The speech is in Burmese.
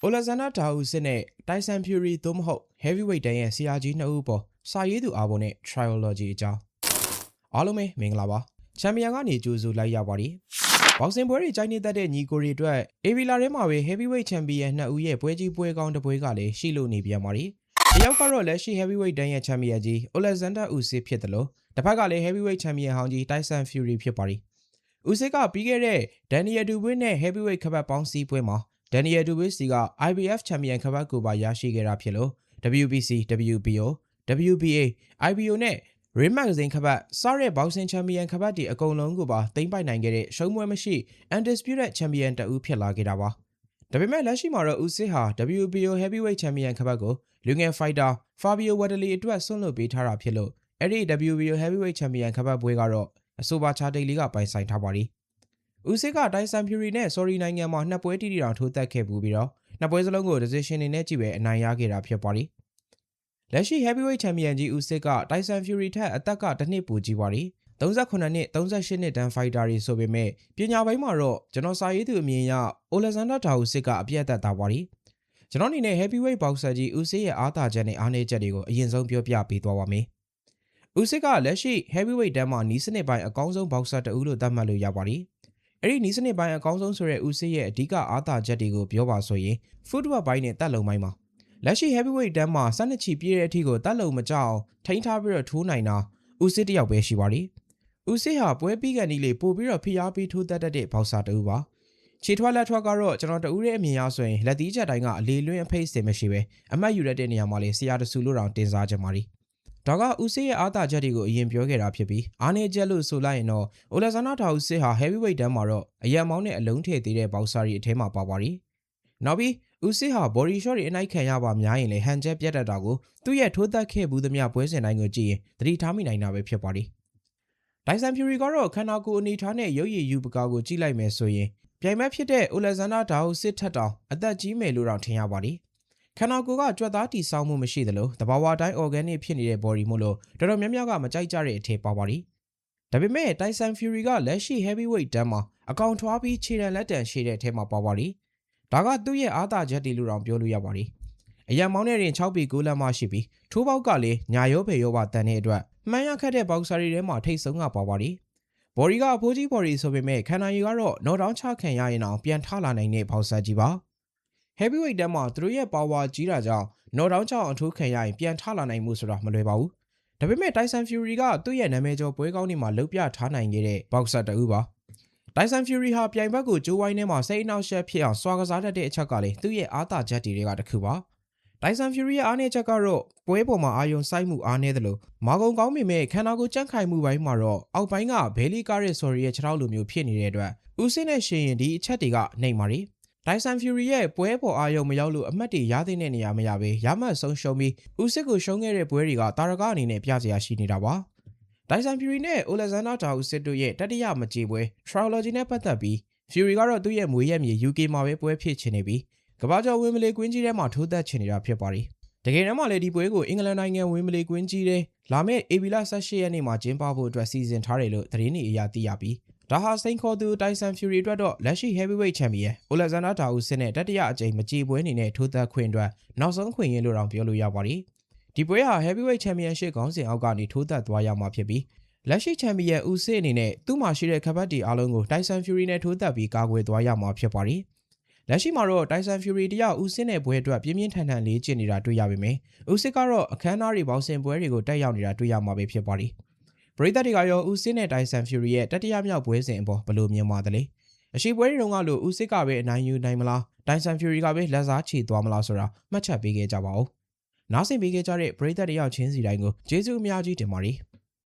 Alexander Dawson နဲ့ Tyson Fury သို့မဟုတ် Heavyweight တန်းရဲ့ဆရာကြီးနှစ်ဦးပေါ်စာရေးသူအားပေါ်နဲ့ Trilogy အကြောင်းအားလုံးပဲမင်္ဂလာပါချန်ပီယံကနေကြိုဆိုလိုက်ရပါတယ်ဘောက်ဆင်ပွဲတွေကြိုက်နေတတ်တဲ့ညီကိုတွေအတွက်အေဗီလာထဲမှာပဲ Heavyweight ချန်ပီယံနှစ်ဦးရဲ့ပွဲကြီးပွဲကောင်းတစ်ပွဲကလည်းရှိလို့နေပြန်ပါတယ်တယောက်ကတော့လက်ရှိ Heavyweight တန်းရဲ့ချန်ပီယံကြီး Alexander Usyk ဖြစ်တယ်လို့တစ်ဖက်ကလည်း Heavyweight ချန်ပီယံဟောင်းကြီး Tyson Fury ဖြစ်ပါတယ် Usyk ကပြီးခဲ့တဲ့ Daniel Dubois နဲ့ Heavyweight ခပတ်ပေါင်းစည်းပွဲမှာDaniel Dubois စီက IBF ချန်ပီယံခပတ်ကိုပါရရှိခဲ့တာဖြစ်လို့ WBC, WBO, WBA, IBO နဲ့ Ring Magazine ခပတ်စတဲ့ Boxing ချန်ပီယံခပတ်တွေအကုန်လုံးကိုပါသိမ်းပိုက်နိုင်ခဲ့တဲ့ရှုံးပွဲမရှိ Undisputed ချန်ပီယံတဦးဖြစ်လာခဲ့တာပါဒါပေမဲ့လက်ရှိမှာတော့ Usyk ဟာ WBO Heavyweight ချန်ပီယံခပတ်ကိုလူငယ် Fighter Fabio Wardley အတွက်ဆွန့်လွတ်ပေးထားတာဖြစ်လို့အဲ့ဒီ WBO Heavyweight ချန်ပီယံခပတ်ပွဲကတော့အဆိုပါချာတိတ်လေးကပိုင်ဆိုင်ထားပါတယ်Usyk က Tyson Fury နဲ့ Saudi နိုင်ငံမှာနှစ်ပွဲတီတောင်ထိုးသက်ခဲ့ပူပြီးတော့နှစ်ပွဲစလုံးကို decision တွေနဲ့ကြည့်ပဲအနိုင်ရခဲ့တာဖြစ်ပါတယ်။လက်ရှိ Heavyweight ချန်ပီယံကြီး Usyk က Tyson Fury ထက်အသက်ကတစ်နှစ်ပိုကြီးပါတယ်။38နှစ် 38နှစ်တန်း fighter တွေဆိုပေမဲ့ပညာပိုင်းမှာတော့ကျွန်တော်စာရေးသူအမြင်အရ Alexander Usyk ကအပြတ်သက်သာပါတယ်။ကျွန်တော်အနေနဲ့ Heavyweight boxer ကြီး Usyk ရဲ့အားသာချက်နဲ့အားနည်းချက်တွေကိုအရင်ဆုံးပြောပြပေးသွားပါမယ်။ Usyk ကလက်ရှိ Heavyweight တန်းမှာနီးစနစ်ပိုင်းအကောင်းဆုံး boxer တဦးလို့သတ်မှတ်လို့ရပါတယ်။အဲ့ဒီနီးစနစ်ပိုင်းအကောင်းဆုံးဆိုတဲ့ Usyk ရဲ့အဓိကအားသာချက်တွေကိုပြောပါဆိုရင် footwork ပိုင်းနဲ့တက်လုံပိုင်းမှာလက်ရှိ Heavyweight တန်းမှာ12ချီပြည့်တဲ့အထိကိုတက်လုံမကြအောင်ထိန်းထားပြီးတော့ထိုးနိုင်တာ Usyk တယောက်ပဲရှိပါတယ်။ Usyk ဟာပွဲပြီးကန်ဒီလေပို့ပြီးတော့ဖိအားပေးထိုးတက်တဲ့ boxer တဦးပါ။ခြေထွက်လက်ထွက်ကတော့ကျွန်တော်တူတဲ့အမြင်ရဆိုရင်လက်သီးချက်တိုင်းကအလေးလွင်းအဖိတ်စင်မရှိပဲအမှတ်ယူရတဲ့နေရာမှာလေဆရာတဆူလို့တောင်တင်စားကြပါလိဒါက Usyk ရဲ့အားသာချက်တွေကိုအရင်ပြောခဲ့တာဖြစ်ပြီးအားနည်းချက်လို့ဆိုလိုက်ရင်တော့ Alexander Usyk ဟာ Heavyweight တန်းမှာတော့အရန်မောင်းနဲ့အလုံးထည့်သေးတဲ့ boxer တွေအထဲမှာပါပါတယ်။နောက်ပြီး Usyk ဟာ body shot တွေအနိုင်ခံရပါများရင်လေဟန်ချက်ပြတ်တတ်တာကိုသူ့ရဲ့ထိုးသက်ခဲ့ဘူးသမျှပွဲစဉ်တိုင်းကိုကြည့်ရင်သတိထားမိနိုင်တာပဲဖြစ်ပါတယ်။ Tyson Fury ကတော့ခန္ဓာကိုယ်အနေထားနဲ့ရုပ်ရည်ယူပကာကိုကြည့်လိုက်မယ်ဆိုရင်ပြိုင်ဘက်ဖြစ်တဲ့ Alexander Usyk ထက်တောင်အသက်ကြီးမယ်လို့တောင်ထင်ရပါတယ်ခန္ဓာကိုယ်ကကြွက်သားတီဆောင်းမှုမရှိသလိုတဘာဝတိုင်း organic ဖြစ်နေတဲ့ body မို့လို့တော်တော်များများကမကြိုက်ကြတဲ့အထည်ပါပါတယ်။ဒါပေမဲ့ Tyson Fury ကလက်ရှိ heavyweight တန်းမှာအကောင်ထွားပြီးခြေတံလက်တံရှည်တဲ့အထက်မှာပါပါတယ်။ဒါကသူ့ရဲ့အားသာချက်တွေလို့တောင်ပြောလို့ရပါတယ်။အရန်မောင်းတဲ့ရင်6ပေ9လက်မရှိပြီးထိုးပေါက်ကလည်းညာရောဖေရောပါတန်တဲ့အတွက်မှန်ရခက်တဲ့ boxer တွေထဲမှာထိတ်ဆုံးကပါပါတယ်။ body ကအဖိုးကြီး body ဆိုပေမဲ့ခန္ဓာရည်ကတော့ knock down ချခံရရင်အောင်ပြန်ထလာနိုင်တဲ့ boxer ကြီးပါ။ Heavyweight တန်းမှာသူတို့ရဲ့ power ကြီးတာကြောင့် knock down ချအောင်ထိုးခံရရင်ပြန်ထလာနိုင်မှုဆိုတာမလွယ်ပါဘူး။ဒါပေမဲ့ Tyson Fury ကသူ့ရဲ့နာမည်ကျော်ပွဲကောင်းတွေမှာလှုပ်ပြထားနိုင်ခဲ့တဲ့ boxer တဦးပါ။ Tyson Fury ဟာပြိုင်ဘက်ကိုကြိုးဝိုင်းထဲမှာစိတ်အနှောက်အယှက်ဖြစ်အောင်စွာကစားတတ်တဲ့အချက်ကလည်းသူ့ရဲ့အားသာချက်တွေကတစ်ခုပါ။ Tyson Fury ရဲ့အားနည်းချက်ကတော့ပွဲပေါ်မှာအာရုံစိုက်မှုအားနည်းတယ်လို့မာကုံကောင်းပေမဲ့ခန္ဓာကိုယ်ကြန့်ခိုင်မှုပိုင်းမှာတော့အောက်ပိုင်းကဘဲလီကားတဲ့ sorry ရဲ့ခြေထောက်လိုမျိုးဖြစ်နေတဲ့အတွက် Usyk နဲ့ရှင်ရင်ဒီအချက်တွေကနှိမ်ပါတယ်။ Tyson Fury ရဲ့ပွဲပေါ်အာရုံမရောက်လို့အမှတ်တွေရတဲ့နေရာမရပဲရမှတ်ဆုံးရှုံးပြီး Usyk ကိုရှုံးခဲ့တဲ့ပွဲတွေကတာရကအနေနဲ့ပြစရာရှိနေတာပါ။ Tyson Fury နဲ့ Alexander Usyk တို့ရဲ့တတိယမကြေပွဲ Trilogy နဲ့ပတ်သက်ပြီး Fury ကတော့သူ့ရဲ့မွေးရမြေ UK မှာပဲပွဲဖြစ်ချင်နေပြီးကမ္ဘာကျော်ဝင်းမလေးကွင်းကြီးထဲမှာထိုးသက်ချင်နေတာဖြစ်ပါတယ်။တကယ်တမ်းမှာလည်းဒီပွဲကိုအင်္ဂလန်နိုင်ငံဝင်းမလေးကွင်းကြီးထဲလာမယ့်ဧပြီလ18ရက်နေ့မှာကျင်းပဖို့အတွက်စီစဉ်ထားတယ်လို့သတင်းတွေအရသိရပြီးဒါဟာစိန်ခေါ်သူ Tyson Fury အတွက်တော့လက်ရှိ Heavyweight Champion Alexander Usyk နဲ့တတိယအကြိမ်မကြေပွဲအနေနဲ့ထိုးသက်ခွင့်အတွက်နောက်ဆုံးခွင့်ရလို့တောင်ပြောလို့ရပါတယ်။ဒီပွဲဟာ Heavyweight Championship ခေါင်းစဉ်အောက်ကနေထိုးသက်သွားရမှာဖြစ်ပြီးလက်ရှိ Champion Usyk အနေနဲ့သူ့မှာရှိတဲ့ခပတ်တီအားလုံးကို Tyson Fury နဲ့ထိုးသက်ပြီးကာကွယ်သွားရမှာဖြစ်ပါတယ်။လက်ရှိမှာတော့ Tyson Fury တယောက် Usyk နဲ့ပွဲအတွက်ပြင်းပြင်းထန်ထန်လေးကျင့်နေတာတွေ့ရပေမယ့် Usyk ကတော့အခမ်းအနားတွေပေါင်းစင်ပွဲတွေကိုတက်ရောက်နေတာတွေ့ရမှာပဲဖြစ်ပါတယ်။ပရိသတ်တွေကရော Usyk နဲ့ Tyson Fury ရဲ့တတိယမြောက်ပွဲစဉ်အပေါ်ဘယ်လိုမြင်ပါသလဲ။အရှိပွဲတွေတုန်းကလို့ Usyk ကပဲအနိုင်ယူနိုင်မလား Tyson Fury ကပဲလက်စားချေသွားမလားဆိုတာမှတ်ချက်ပေးခဲ့ကြပါဦး။နားဆင်ပေးခဲ့ကြတဲ့ပရိသတ်တယောက်ချင်းစီတိုင်းကိုကျေးဇူးအများကြီးတင်ပါတယ်။